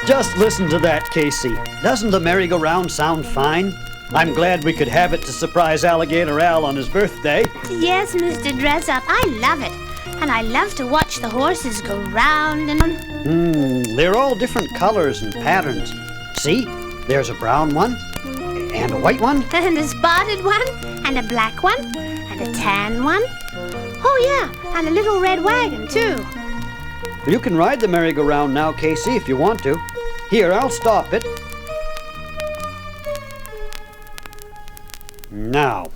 Just listen to that, Casey. Doesn't the merry-go-round sound fine? I'm glad we could have it to surprise Alligator Al on his birthday. Yes, Mr. Dressup, I love it. And I love to watch the horses go round and on. They're all different colors and patterns. See? There's a brown one, and a white one. And a spotted one, and a black one, and a tan one. Oh, yeah, and a little red wagon, too. You can ride the merry-go-round now, Casey, if you want to. Here, I'll stop it. Now,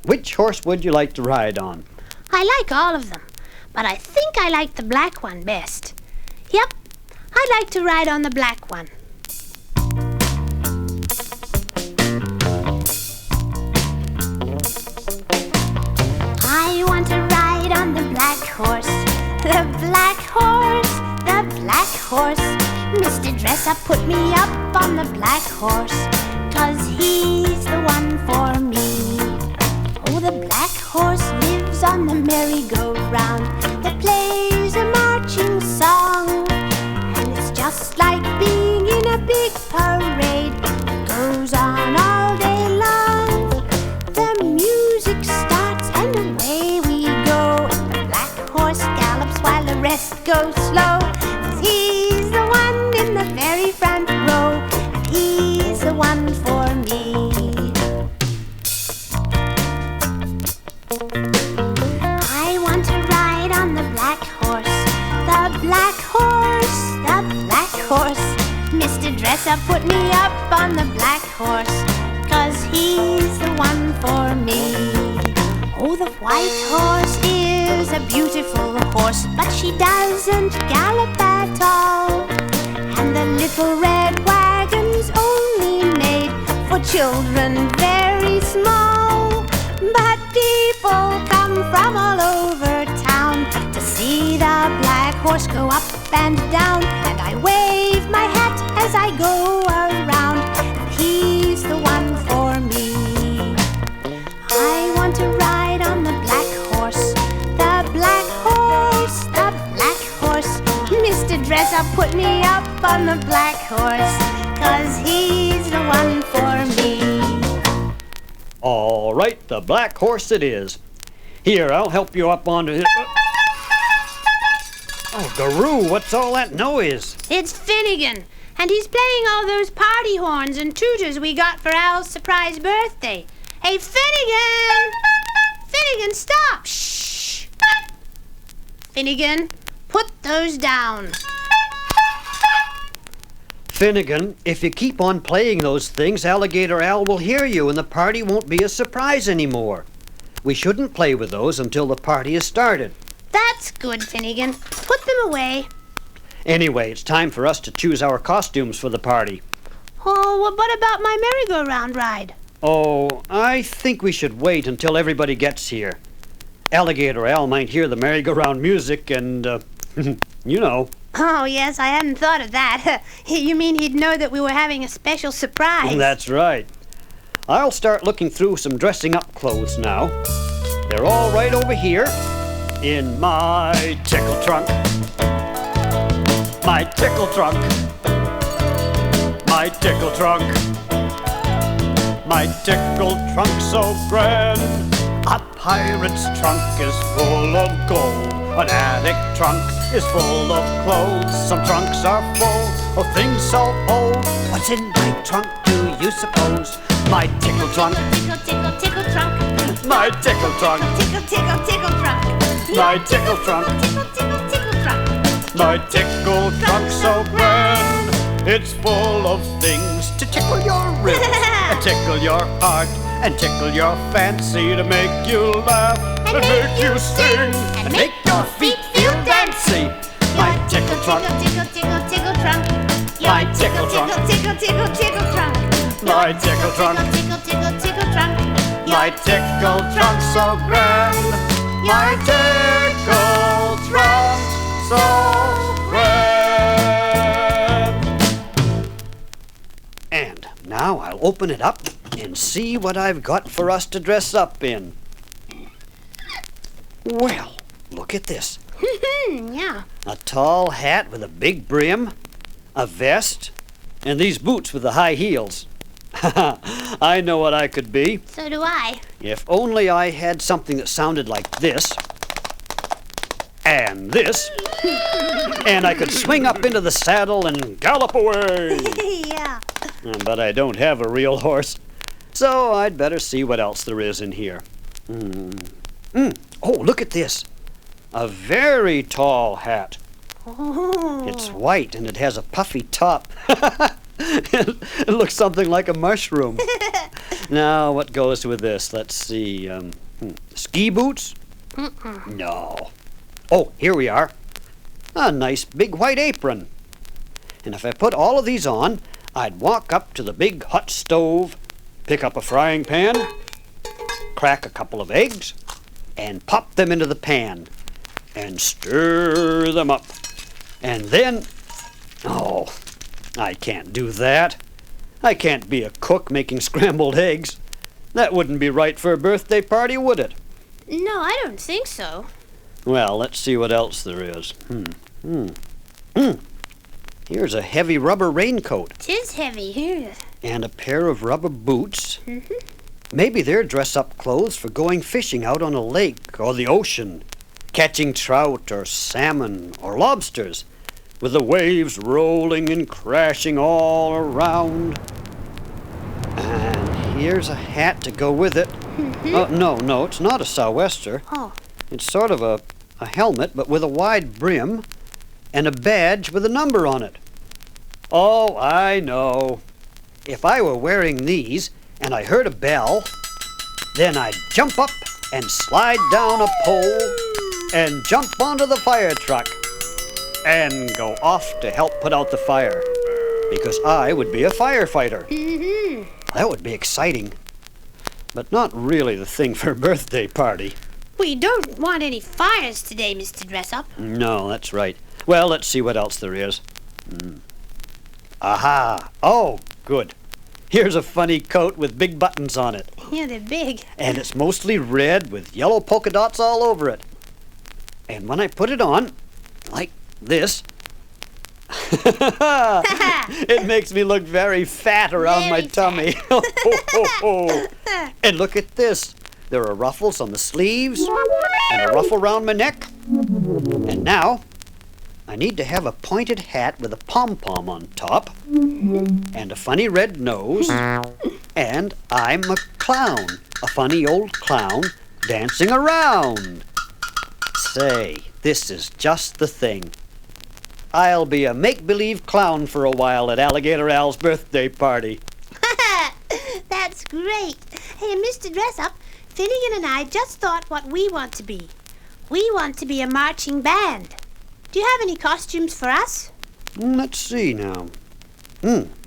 which horse would you like to ride on? I like all of them, but I think I like the black one best. Yep, I'd like to ride on the black one. I want to ride on the black horse, the black horse, the black horse. Mr. Dressup put me up on the black horse, 'cause he's the one for me. Oh, the black horse lives on the merry-go-round that plays a marching song. And it's just like being in a big parade that goes on all day long. The music starts and away we go. The black horse gallops while the rest go slow. 'Cause he's the one in the very front row, and he's the one for me. I want to ride on the black horse, the black horse, the black horse. Mr. Dressup put me up on the black horse, 'cause he's the one for me. Oh, the white horse is a beautiful horse, but she doesn't gallop at all. And the little red wagon's only made for children very small. But people come from all over town to see the black horse go up and down. And I wave my hat as I go around, and he's the one for me. I want to ride on the black horse, the black horse, the black horse. Mr. Dressup put me up on the black horse, 'cause he's the one for me. All right, the black horse it is. Here, I'll help you up onto his... Oh, Garoo, what's all that noise? It's Finnegan, and he's playing all those party horns and tooters we got for Al's surprise birthday. Hey, Finnegan! Finnegan, stop! Shh! Finnegan, put those down. Finnegan, if you keep on playing those things, Alligator Al will hear you and the party won't be a surprise anymore. We shouldn't play with those until the party is started. That's good, Finnegan. Put them away. Anyway, it's time for us to choose our costumes for the party. Oh, well, what about my merry-go-round ride? Oh, I think we should wait until everybody gets here. Alligator Al might hear the merry-go-round music and, you know. Oh, yes, I hadn't thought of that. You mean he'd know that we were having a special surprise? That's right. I'll start looking through some dressing-up clothes now. They're all right over here in my tickle trunk. My tickle trunk. My tickle trunk. My tickle trunk so grand. A pirate's trunk is full of gold. An attic trunk is full of clothes. Some trunks are full of things so old. What's in my trunk, do you suppose? My tickle trunk. Tickle, tickle, tickle trunk. My tickle trunk. Tickle, tickle, tickle trunk. My tickle trunk. Tickle, tickle, tickle trunk. My tickle trunk so grand. It's full of things to tickle your ribs and tickle your heart and tickle your fancy, to make you laugh and make you sing and make your feet feel dancy. My tickle trunk. Tickle, tickle, tickle trunk. My tickle trunk. Tickle, tickle, tickle trunk. My tickle trunk. Tickle, tickle, tickle trunk. My tickle trunk so grand. My tickle trunk so grand. And now I'll open it up and see what I've got for us to dress up in. Well, look at this. Yeah. A tall hat with a big brim, a vest, And these boots with the high heels. I know what I could be. So do I. If only I had something that sounded like this. And this. And I could swing up into the saddle and gallop away. Yeah. But I don't have a real horse. So I'd better see what else there is in here. Oh, look at this. A very tall hat. Oh. It's white and it has a puffy top. It looks something like a mushroom. Now, what goes with this? Let's see. Ski boots? No. Oh, here we are. A nice big white apron. And if I put all of these on, I'd walk up to the big hot stove, pick up a frying pan, crack a couple of eggs, and pop them into the pan, and stir them up. And then, oh, I can't do that. I can't be a cook making scrambled eggs. That wouldn't be right for a birthday party, would it? No, I don't think so. Well, let's see what else there is. Here's a heavy rubber raincoat. 'Tis heavy here. And a pair of rubber boots. Maybe they're dress-up clothes for going fishing out on a lake or the ocean, catching trout or salmon or lobsters, with the waves rolling and crashing all around. And here's a hat to go with it. No, it's not a sou'wester. Oh. It's sort of a helmet, but with a wide brim, and a badge with a number on it. Oh, I know. If I were wearing these, and I heard a bell, then I'd jump up and slide down a pole, and jump onto the fire truck, and go off to help put out the fire, because I would be a firefighter. That would be exciting, but not really the thing for a birthday party. We don't want any fires today, Mr. Dressup. No, that's right. Well, let's see what else there is. Aha! Oh, good. Here's a funny coat with big buttons on it. Yeah, they're big. And it's mostly red with yellow polka dots all over it. And when I put it on, like this, it makes me look very fat around my Very tummy. And look at this. There are ruffles on the sleeves and a ruffle around my neck. And now, I need to have a pointed hat with a pom-pom on top and a funny red nose, and I'm a clown, a funny old clown dancing around. Say, this is just the thing. I'll be a make-believe clown for a while at Alligator Al's birthday party. That's great. Hey, Mr. Dressup, Finnegan and I just thought what we want to be. We want to be a marching band. Do you have any costumes for us? Let's see now.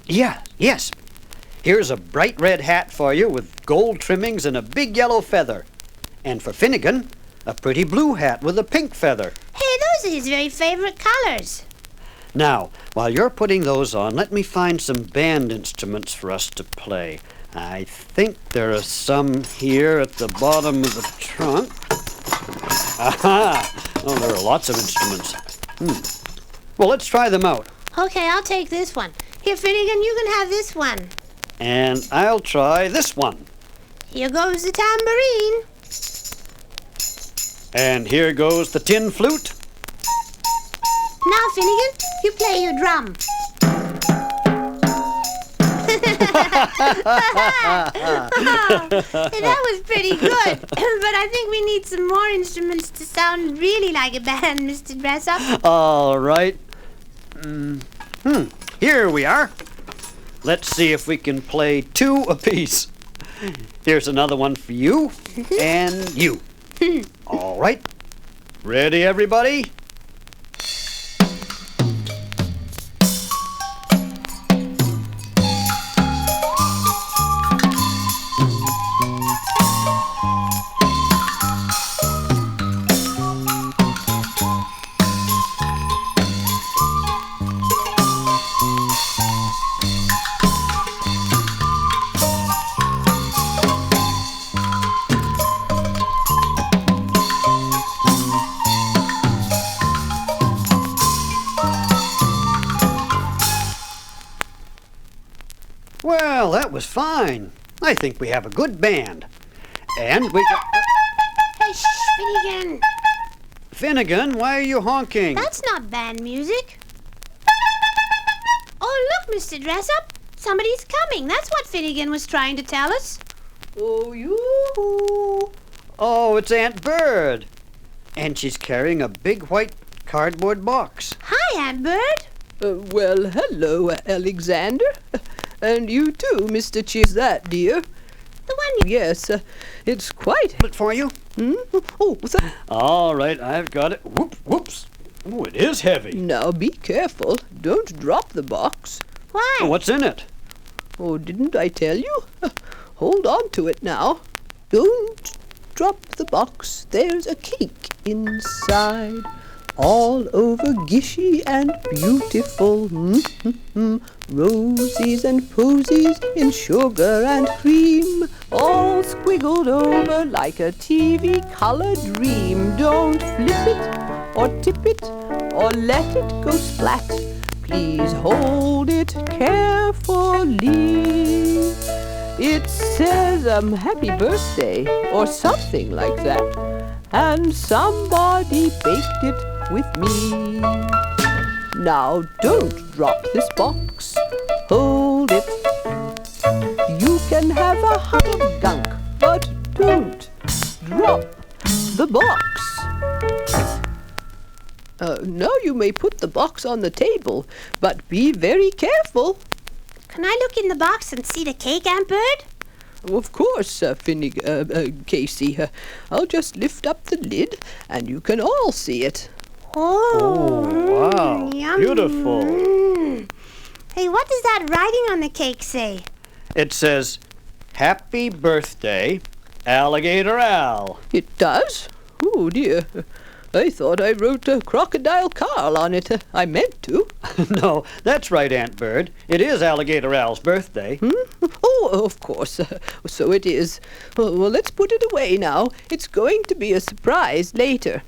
Yes. Here's a bright red hat for you with gold trimmings and a big yellow feather. And for Finnegan, a pretty blue hat with a pink feather. Hey, those are his very favorite colors. Now, while you're putting those on, let me find some band instruments for us to play. I think there are some here at the bottom of the trunk. Aha! Oh, there are lots of instruments. Well, let's try them out. Okay, I'll take this one. Here, Finnegan, you can have this one. And I'll try this one. Here goes the tambourine. And here goes the tin flute. Now, Finnegan, you play your drum. That was pretty good. But I think we need some more instruments to sound really like a band, Mr. Dressup. All right. Here we are. Let's see if we can play two apiece. Here's another one for you and you. All right. Ready, everybody? Well, that was fine. I think we have a good band. And we got... Hey, shh, Finnegan. Finnegan, why are you honking? That's not band music. Oh, look, Mr. Dressup. Somebody's coming. That's what Finnegan was trying to tell us. Oh, yoo-hoo. Oh, it's Aunt Bird. And she's carrying a big white cardboard box. Hi, Aunt Bird. Well, hello, Alexander. And you too, Mr. Cheese, that, dear. The one you... Yes, it's quite... It for you? Oh, All right, I've got it. Whoops. Oh, it is heavy. Now, be careful. Don't drop the box. Why? What's in it? Oh, didn't I tell you? Hold on to it now. Don't drop the box. There's a cake inside. All over gishy and beautiful. Rosies and posies in sugar and cream. All squiggled over like a TV-colored dream. Don't flip it or tip it or let it go splat. Please hold it carefully. It says happy birthday or something like that. And somebody baked it with me. Now don't drop this box. Hold it. You can have a hunk of gunk, but don't drop the box. Now you may put the box on the table, but be very careful. Can I look in the box and see the cake, Aunt Bird? Of course, Casey. I'll just lift up the lid and you can all see it. Oh, wow. yum. Beautiful. Hey, what does that writing on the cake say? It says, Happy Birthday, Alligator Al. It does? Oh, dear. I thought I wrote Crocodile Carl on it. I meant to. No, that's right, Aunt Bird. It is Alligator Al's birthday. Oh, of course. So it is. Well, let's put it away now. It's going to be a surprise later.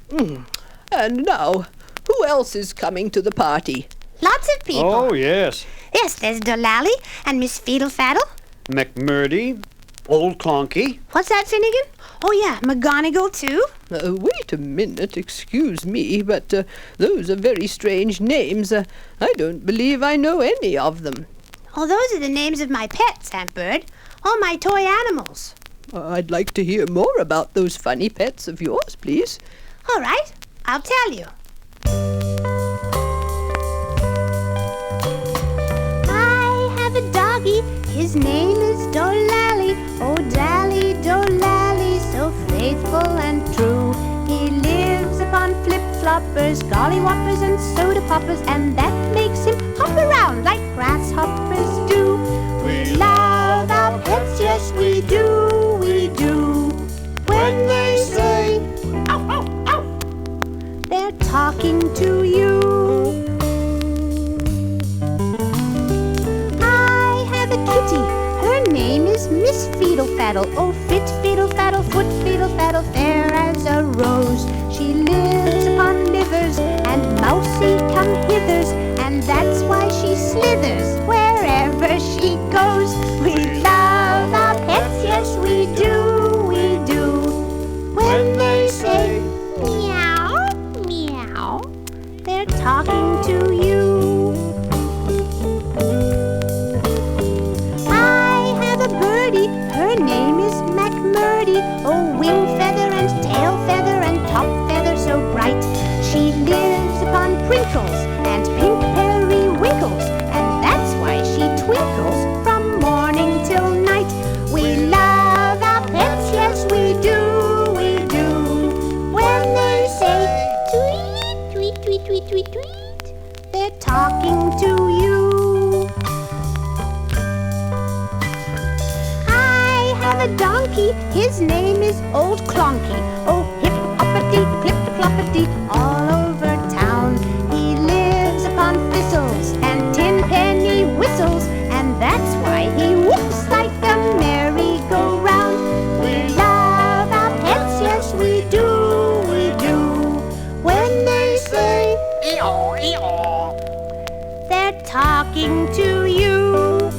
And now, who else is coming to the party? Lots of people. Oh, yes. Yes, there's Dollally and Miss Fiddlefaddle. McMurdy, Old Clonky. What's that, Finnegan? Oh, yeah, McGonagall, too. Wait a minute, excuse me, but those are very strange names. I don't believe I know any of them. Oh, those are the names of my pets, Aunt Bird. All my toy animals. I'd like to hear more about those funny pets of yours, please. All right, I'll tell you. I have a doggy, his name is Dollally. Oh, Dally, Dollally, so faithful and true. He lives upon flip-floppers, gollywoppers, and soda poppers, and that makes him hop around like grasshoppers do. We love our pets, yes we do, we do. When they say, ow, ow, ow, they're talking to you. I have a kitty, her name is Miss Fiddlefaddle. Oh, fit fiddle-faddle, foot fiddle-faddle, fair as a rose. She lives upon livers and mousy come-hithers, and that's why she slithers wherever she goes. We love our pets, yes we do, we do. When they say meow, meow, they're talking to you. I have a birdie, her name is McMurdy. Oh, wing feather and tail feather and top feather so bright. She lives upon prinkles and pink periwinkles, and that's why she twinkles from morning till night. We love our pets, yes we do, we do. When they say tweet, tweet, tweet, tweet, tweet, tweet, they're talking to you. I have a donkey, his name is Old Clonky. Oh, hip-hoppity, clip-cloppity, all over town. He lives upon thistles and tin-penny whistles, and that's why he whoops like a merry-go-round. We love our pets, yes we do, we do. When they say ee-aw, ee-aw, they're talking to you.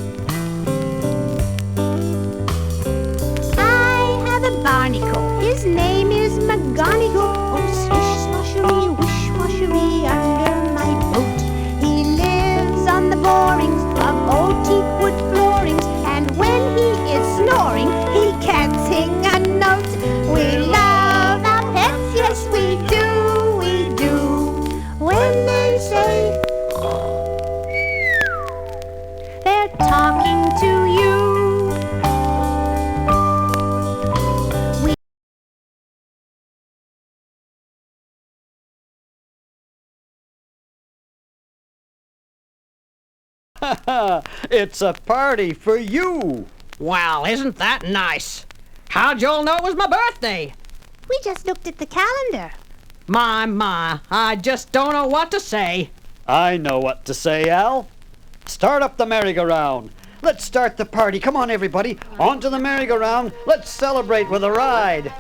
It's a party for you. Well, isn't that nice? How'd you all know it was my birthday? We just looked at the calendar. My, I just don't know what to say. I know what to say, Al. Start up the merry-go-round. Let's start the party. Come on, everybody. Onto the merry-go-round. Let's celebrate with a ride.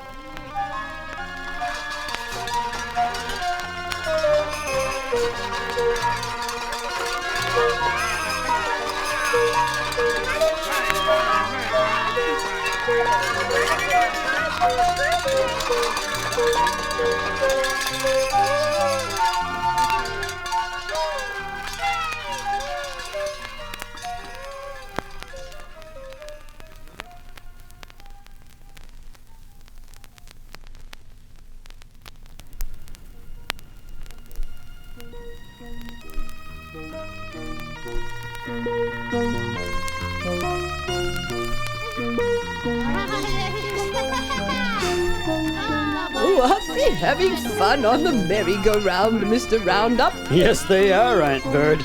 Oh, aren't they having fun on the merry-go-round, Mr. Roundup? Yes, they are, Aunt Bird.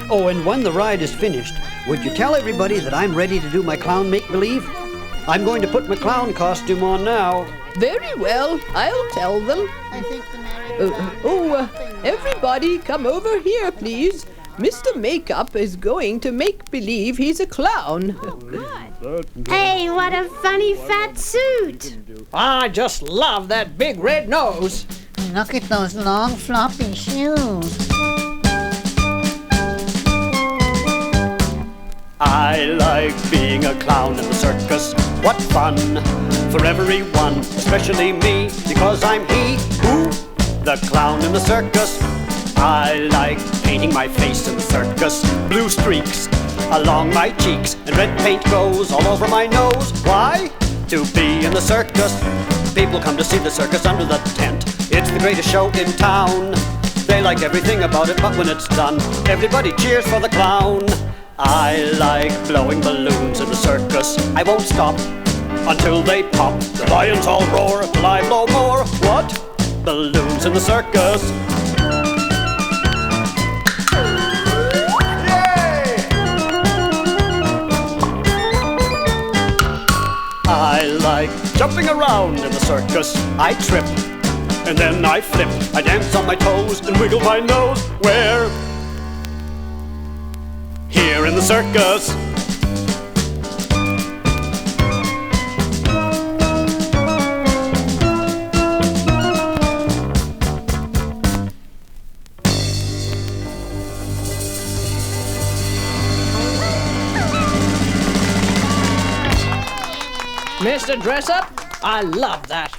Oh, and when the ride is finished, would you tell everybody that I'm ready to do my clown make-believe? I'm going to put my clown costume on now. Very well, I'll tell them. I think the Everybody come over here, please. Mr. Makeup is going to make believe he's a clown. Hey, what a funny fat suit. I just love that big red nose. Look at those long floppy shoes. I like being a clown in the circus. What fun for everyone, especially me, because I'm he who, the clown in the circus. I like painting my face in the circus. Blue streaks along my cheeks, and red paint goes all over my nose. Why? To be in the circus. People come to see the circus under the tent. It's the greatest show in town. They like everything about it, but when it's done, everybody cheers for the clown. I like blowing balloons in the circus. I won't stop until they pop. The lions all roar, till I blow more. What? Balloons in the circus. I like jumping around in the circus. I trip, and then I flip. I dance on my toes and wiggle my nose. Where? Here in the circus. Mr. Dressup, I love that.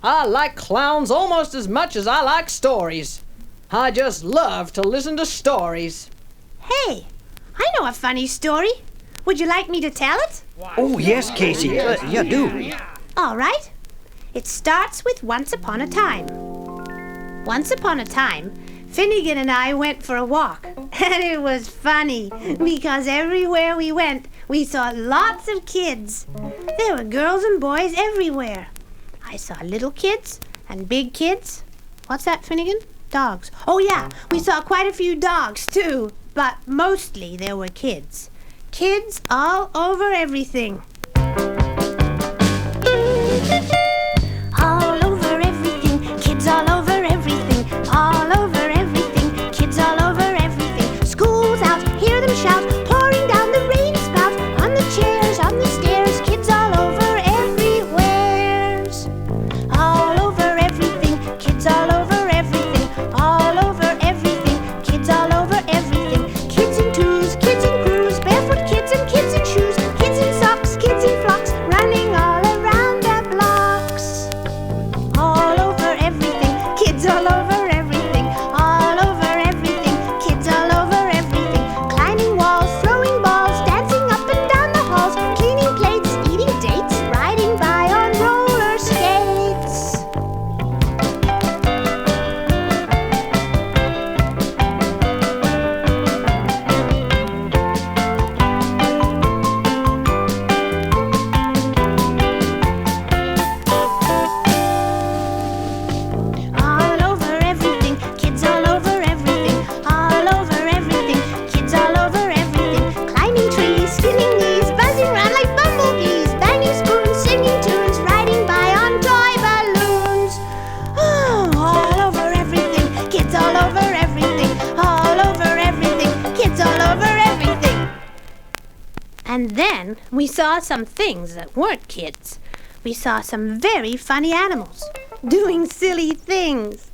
I like clowns almost as much as I like stories. I just love to listen to stories. Hey, I know a funny story. Would you like me to tell it? Oh, yes, Casey. Yeah, do. All right. It starts with once upon a time. Once upon a time, Finnegan and I went for a walk. And it was funny, because everywhere we went, we saw lots of kids. There were girls and boys everywhere. I saw little kids and big kids. What's that, Finnegan? Dogs. Oh, yeah, we saw quite a few dogs, too. But mostly there were kids. Kids all over everything. All over everything, kids all over everything, all over everything, kids all over everything. School's out, hear them shout, pouring down the rain spout, on the chairs, on the stairs, kids all over everywheres. All over everything, kids all over everything, all over everything, kids all over everything. Kids in twos, kids in crews, barefoot kids and kids in shoes, kids in socks, kids in frocks, running all around the block. And then we saw some things that weren't kids. We saw some very funny animals doing silly things.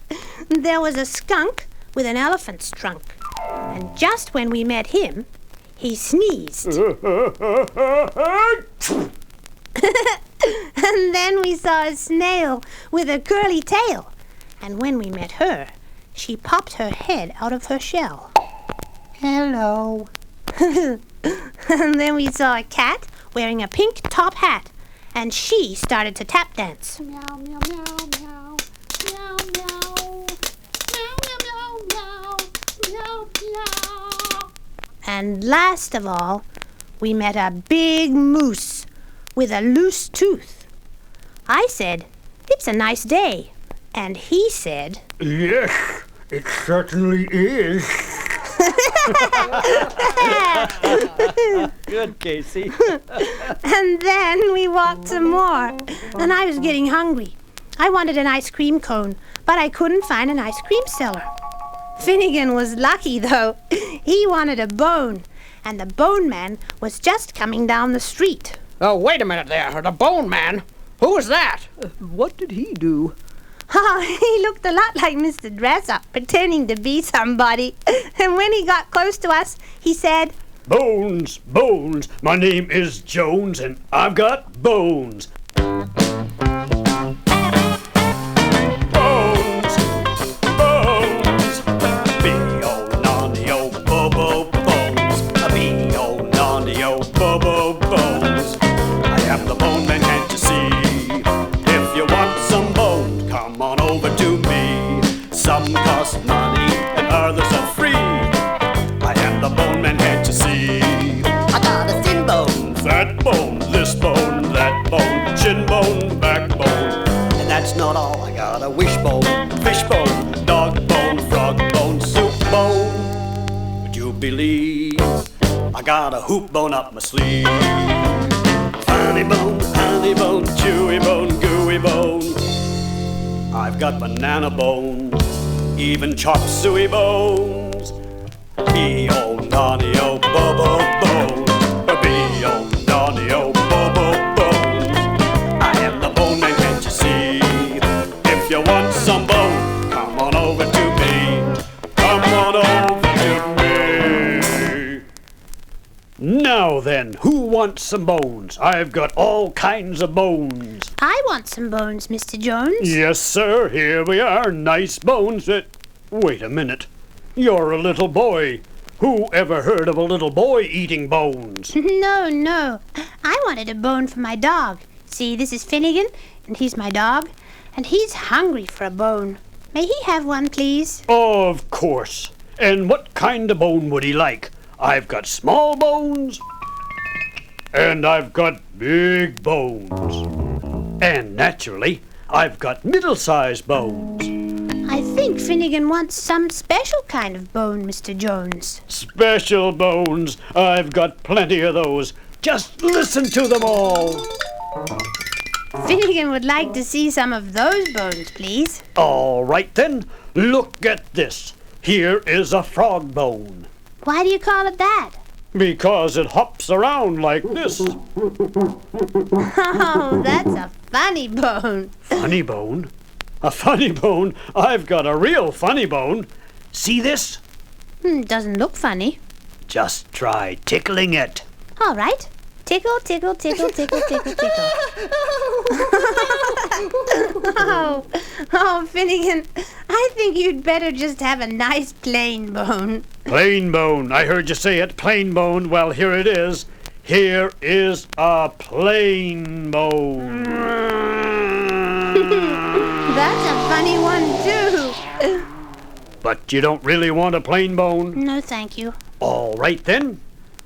There was a skunk with an elephant's trunk. And just when we met him, he sneezed. And then we saw a snail with a curly tail. And when we met her, she popped her head out of her shell. Hello. And then we saw a cat wearing a pink top hat. And she started to tap dance. Meow, meow, meow, meow. Meow, meow. Meow, meow, meow, meow. Meow, meow. And last of all, we met a big moose with a loose tooth. I said, "It's a nice day." And he said, Yes, it certainly is. Good, Casey. And then we walked some more. And I was getting hungry. I wanted an ice cream cone, but I couldn't find an ice cream seller. Finnegan was lucky, though. He wanted a bone, and the bone man was just coming down the street. Oh, wait a minute there. The Bone Man. Who was that? What did he do? Oh, he looked a lot like Mr. Dressup, pretending to be somebody. And when he got close to us, he said, Bones, bones. My name is Jones, and I've got bones. Bones, bones. B-O-N-O, bo-bo, bones. B-O-N-O, bo-bo, bones. I am the bone man, can't you see? If you want some bones, come on over to me. Some cost money and others are free. I am the bone man, can't you see? I got a thin bone. Fat bone, this bone, that bone, chin bone, backbone. And that's not all, I got a wishbone, fishbone, dog bone, frog bone, soup bone. Would you believe I got a hoop bone up my sleeve? Funny bone, honey bone, chewy bone, gooey bone. I've got banana bone, even chop suey bones. B-O-N-O, bo-bo bones. B-O-N-O, bo-bo bones. I am the bone man, can't you see? If you want some bone, come on over to me. Come on over to me. Now then, who wants some bones? I've got all kinds of bones. I want some bones, Mr. Jones. Yes, sir, here we are. Nice bones. Wait a minute. You're a little boy. Who ever heard of a little boy eating bones? No. I wanted a bone for my dog. See, this is Finnegan, and he's my dog, and he's hungry for a bone. May he have one, please? Of course. And what kind of bone would he like? I've got small bones, and I've got big bones. And naturally, I've got middle-sized bones. I think Finnegan wants some special kind of bone, Mr. Jones. Special bones. I've got plenty of those. Just listen to them all. Finnegan would like to see some of those bones, please. All right then, look at this. Here is a frog bone. Why do you call it that? Because it hops around like this. Oh, that's a funny bone. Funny bone? A funny bone? I've got a real funny bone. See this? Doesn't look funny. Just try tickling it. All right. Tickle, tickle, tickle, tickle, tickle, tickle. Oh, Finnegan, I think you'd better just have a nice plain bone. Plain bone. I heard you say it, plain bone. Well, here it is. Here is a plain bone. That's a funny one, too. But you don't really want a plain bone? No, thank you. All right then.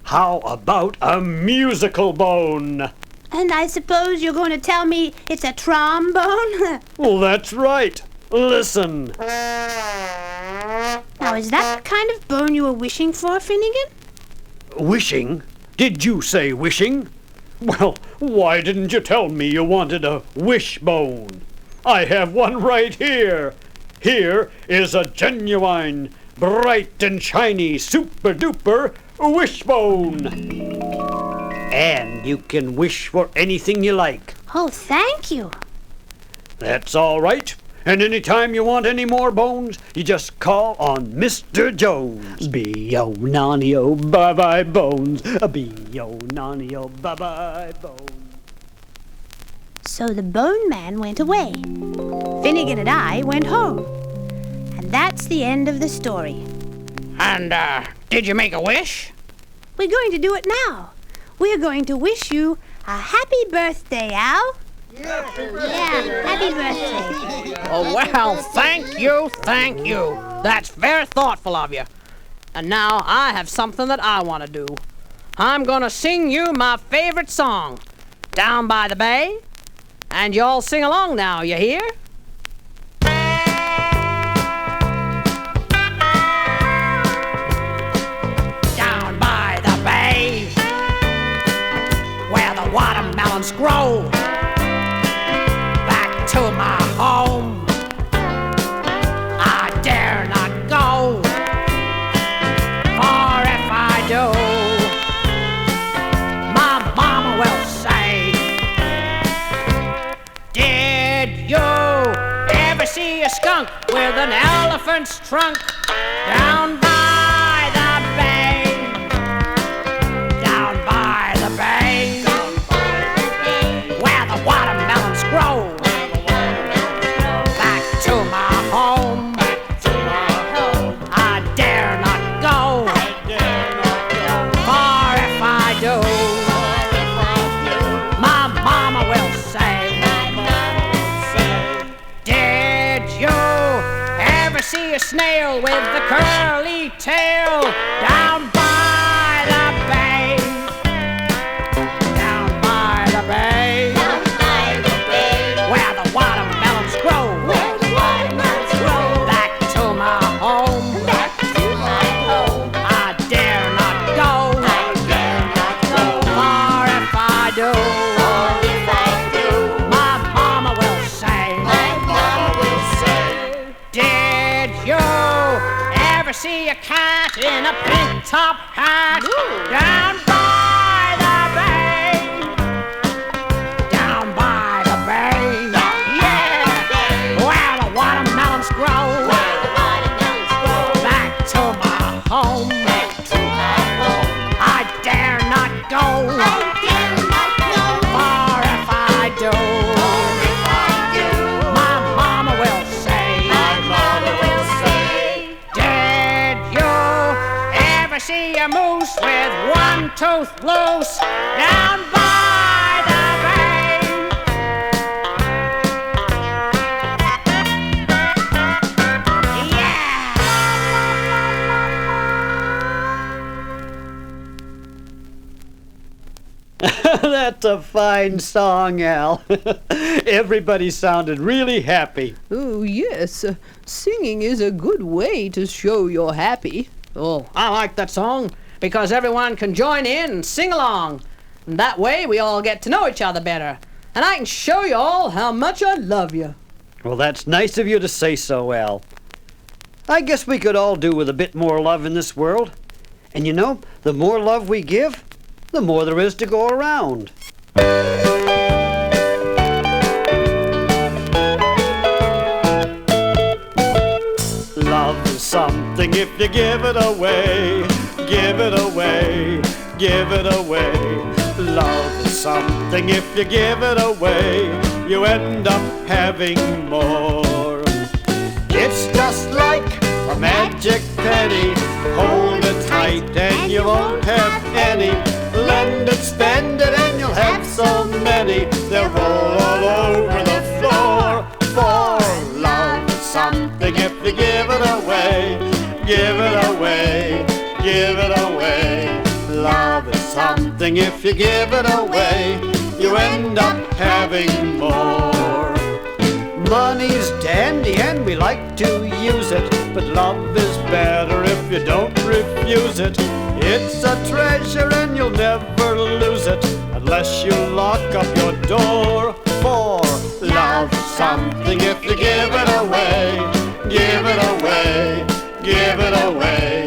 How about a musical bone? And I suppose you're going to tell me it's a trombone? Well, that's right. Listen. Now, is that the kind of bone you were wishing for, Finnegan? Wishing? Did you say wishing? Well, why didn't you tell me you wanted a wishbone? I have one right here. Here is a genuine, bright and shiny, super-duper wishbone. And you can wish for anything you like. Oh, thank you. That's all right. And anytime you want any more bones, you just call on Mr. Jones. B-O-Nonny-O, bye-bye bones. B-O-Nonny-O, bye-bye bones. So the Bone Man went away. Finnegan and I went home. And that's the end of the story. And, did you make a wish? We're going to do it now. We're going to wish you a happy birthday, Al. Yeah, happy birthday. Oh, well, thank you. That's very thoughtful of you. And now I have something that I want to do. I'm going to sing you my favorite song, Down by the Bay. And you all sing along now, you hear? Down by the bay, where the watermelons grow, back to my home I dare not go, for if I do, my mama will say, did you ever see a skunk with an elephant's trunk down by the bay? Down by the bay, where the watermelons grow, back to my home I dare not go, for if I do, my mama will say, did you ever see a snail with the curly tail down by the bay? Down by the bay, where the watermelons grow, back to my home I dare not go, for if I do, my mama will say, did you ever see a cat in a pink top hat down by the bay? Down by the bay, yeah, where the watermelons grow, back to my home I dare not go, for if I do, my mama will say, did you ever see a moose with one tooth loose down by the bay? Yeah! That's a fine song, Al. Everybody sounded really happy. Oh, yes. Singing is a good way to show you're happy. Oh, I like that song because everyone can join in and sing along. And that way we all get to know each other better. And I can show you all how much I love you. Well, that's nice of you to say so, Al. I guess we could all do with a bit more love in this world. And you know, the more love we give, the more there is to go around. Love is something if you give it away, give it away, give it away. Love is something if you give it away, you end up having more. It's just like a magic penny, hold it tight and you won't have any. Lend it, spend it, and you'll have so many, they'll roll all over the floor. For love is something if you give it away, give it away, give it away. Love is something if you give it away, you end up having more. Money's dandy and we like to use it, but love is better if you don't refuse it. It's a treasure and you'll never lose it unless you lock up your door. For love is something if you give it away, give it away, give it away.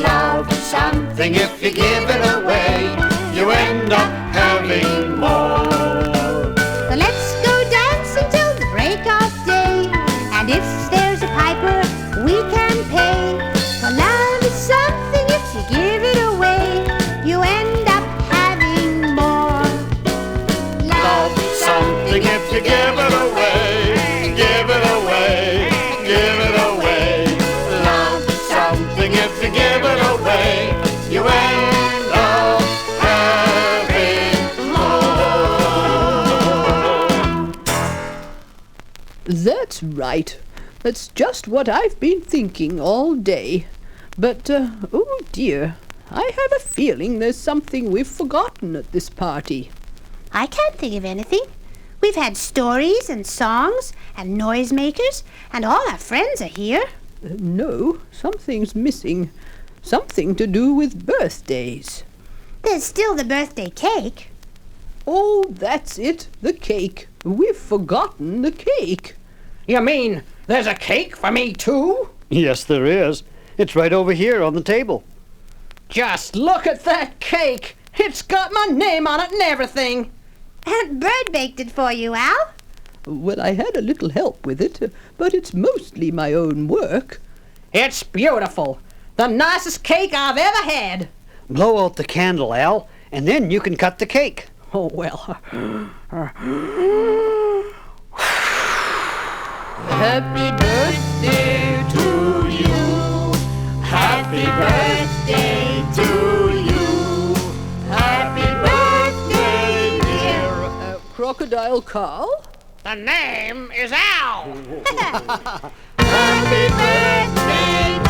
Love is something if you give it away, you end up That's right. That's just what I've been thinking all day. But, oh dear, I have a feeling there's something we've forgotten at this party. I can't think of anything. We've had stories and songs and noisemakers, and all our friends are here. No, something's missing. Something to do with birthdays. There's still the birthday cake. Oh, that's it, the cake. We've forgotten the cake. You mean there's a cake for me too? Yes, there is. It's right over here on the table. Just look at that cake. It's got my name on it and everything. Aunt Bird baked it for you, Al. Well, I had a little help with it, but it's mostly my own work. It's beautiful. The nicest cake I've ever had. Blow out the candle, Al, and then you can cut the cake. Oh, well. Happy birthday to you. Happy birthday to you. Happy birthday, dear. Crocodile Carl? The name is Al. Happy birthday